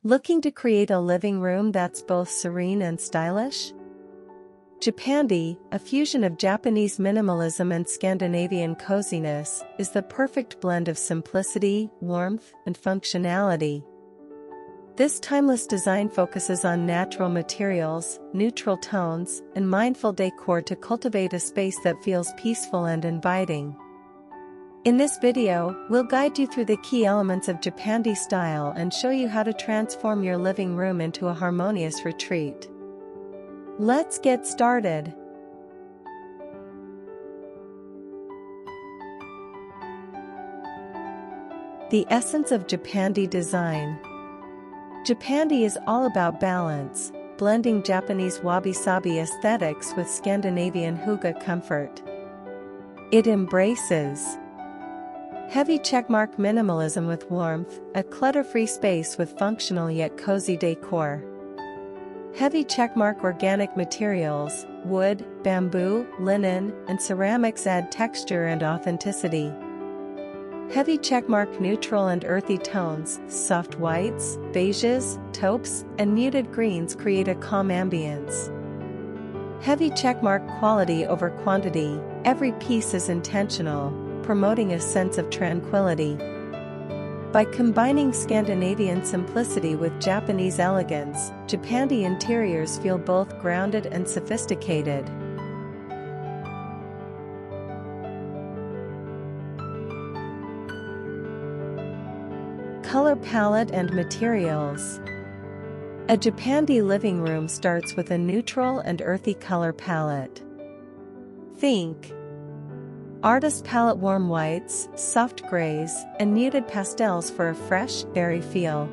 Looking to create a living room that's both serene and stylish? Japandi, a fusion of Japanese minimalism and Scandinavian coziness, is the perfect blend of simplicity, warmth, and functionality. This timeless design focuses on natural materials, neutral tones, and mindful decor to cultivate a space that feels peaceful and inviting. In this video, we'll guide you through the key elements of Japandi style and show you how to transform your living room into a harmonious retreat. Let's get started. The essence of Japandi design. Japandi is all about balance, blending Japanese wabi-sabi aesthetics with Scandinavian hygge comfort. It embraces heavy checkmark minimalism with warmth, a clutter-free space with functional yet cozy decor. Heavy checkmark organic materials, wood, bamboo, linen, and ceramics add texture and authenticity. Heavy checkmark neutral and earthy tones, soft whites, beiges, taupes, and muted greens create a calm ambience. Heavy checkmark quality over quantity, every piece is intentional, promoting a sense of tranquility. By combining Scandinavian simplicity with Japanese elegance, Japandi interiors feel both grounded and sophisticated. Color palette and materials. A Japandi living room starts with a neutral and earthy color palette. Think artist palette: warm whites, soft grays, and muted pastels for a fresh, airy feel.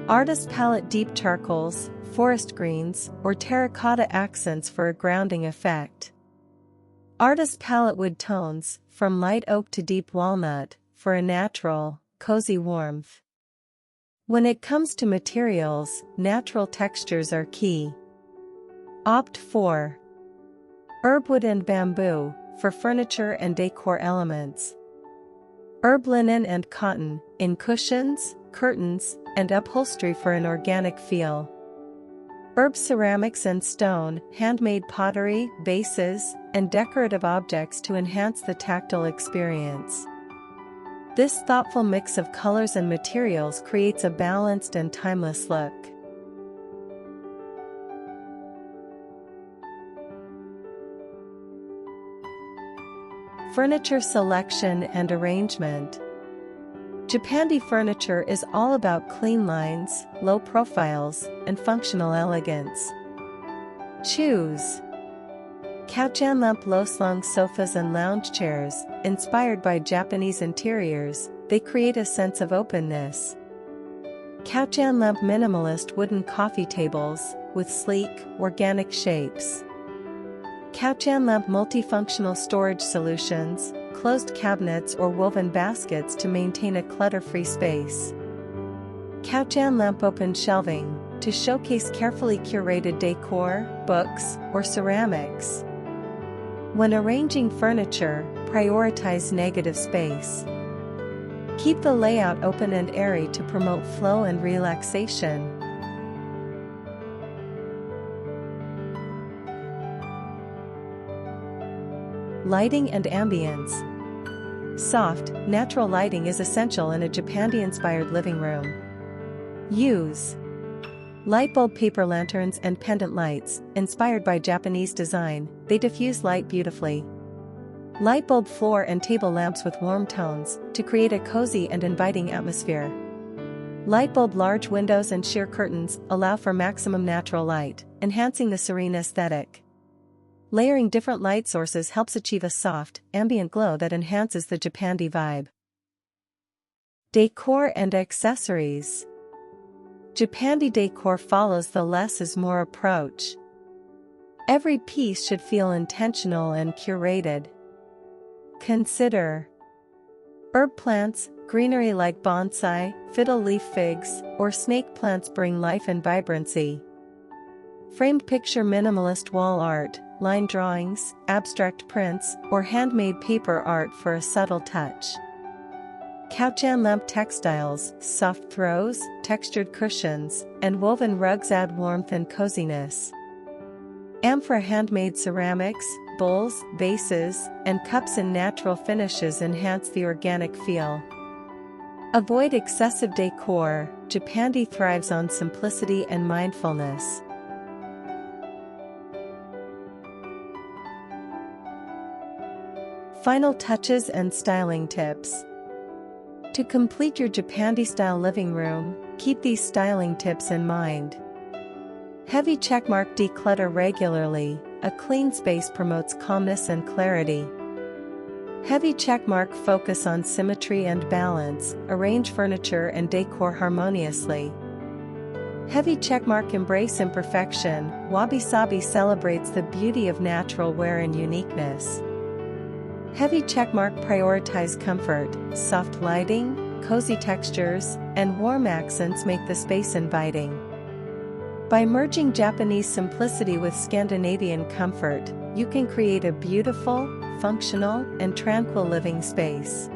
Artist palette: deep charcoals, forest greens, or terracotta accents for a grounding effect. Artist palette: wood tones, from light oak to deep walnut, for a natural, cozy warmth. When it comes to materials, natural textures are key. Opt for herbwood and bamboo, for furniture and decor elements. Herb linen and cotton, in cushions, curtains, and upholstery for an organic feel. Herb ceramics and stone, handmade pottery, vases, and decorative objects to enhance the tactile experience. This thoughtful mix of colors and materials creates a balanced and timeless look. Furniture selection and arrangement. Japandi furniture is all about clean lines, low profiles, and functional elegance. Choose couch-and-lamp low-slung sofas and lounge chairs, inspired by Japanese interiors. They create a sense of openness. Couch-and-lamp minimalist wooden coffee tables, with sleek, organic shapes. Couch-and-lamp multifunctional storage solutions, closed cabinets or woven baskets to maintain a clutter-free space. Couch-and-lamp open shelving, to showcase carefully curated decor, books, or ceramics. When arranging furniture, prioritize negative space. Keep the layout open and airy to promote flow and relaxation. Lighting and ambience. Soft, natural lighting is essential in a Japandi-inspired living room. Use light bulb paper lanterns and pendant lights, inspired by Japanese design. They diffuse light beautifully. Light bulb floor and table lamps with warm tones, to create a cozy and inviting atmosphere. Light bulb large windows and sheer curtains allow for maximum natural light, enhancing the serene aesthetic. Layering different light sources helps achieve a soft, ambient glow that enhances the Japandi vibe. Decor and accessories. Japandi decor follows the less is more approach. Every piece should feel intentional and curated. Consider herb plants, greenery like bonsai, fiddle leaf figs, or snake plants bring life and vibrancy. Framed picture minimalist wall art, line drawings, abstract prints, or handmade paper art for a subtle touch. Couch and lamp textiles, soft throws, textured cushions, and woven rugs add warmth and coziness. Amphora handmade ceramics, bowls, vases, and cups in natural finishes enhance the organic feel. Avoid excessive decor. Japandi thrives on simplicity and mindfulness. Final touches and styling tips. To complete your Japandi-style living room, keep these styling tips in mind. Heavy checkmark: declutter regularly. A clean space promotes calmness and clarity. Heavy checkmark: focus on symmetry and balance. Arrange furniture and decor harmoniously. Heavy checkmark: embrace imperfection. Wabi-sabi celebrates the beauty of natural wear and uniqueness. Heavy checkmark: prioritize comfort. Soft lighting, cozy textures, and warm accents make the space inviting. By merging Japanese simplicity with Scandinavian comfort, you can create a beautiful, functional, and tranquil living space.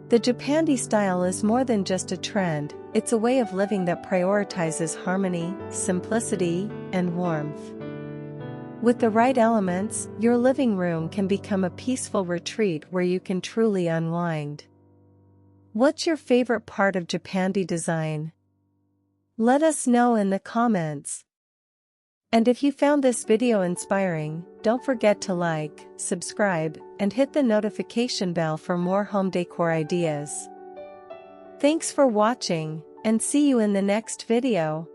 The Japandi style is more than just a trend, it's a way of living that prioritizes harmony, simplicity, and warmth. With the right elements, your living room can become a peaceful retreat where you can truly unwind. What's your favorite part of Japandi design? Let us know in the comments. And if you found this video inspiring, don't forget to like, subscribe, and hit the notification bell for more home decor ideas. Thanks for watching, and see you in the next video.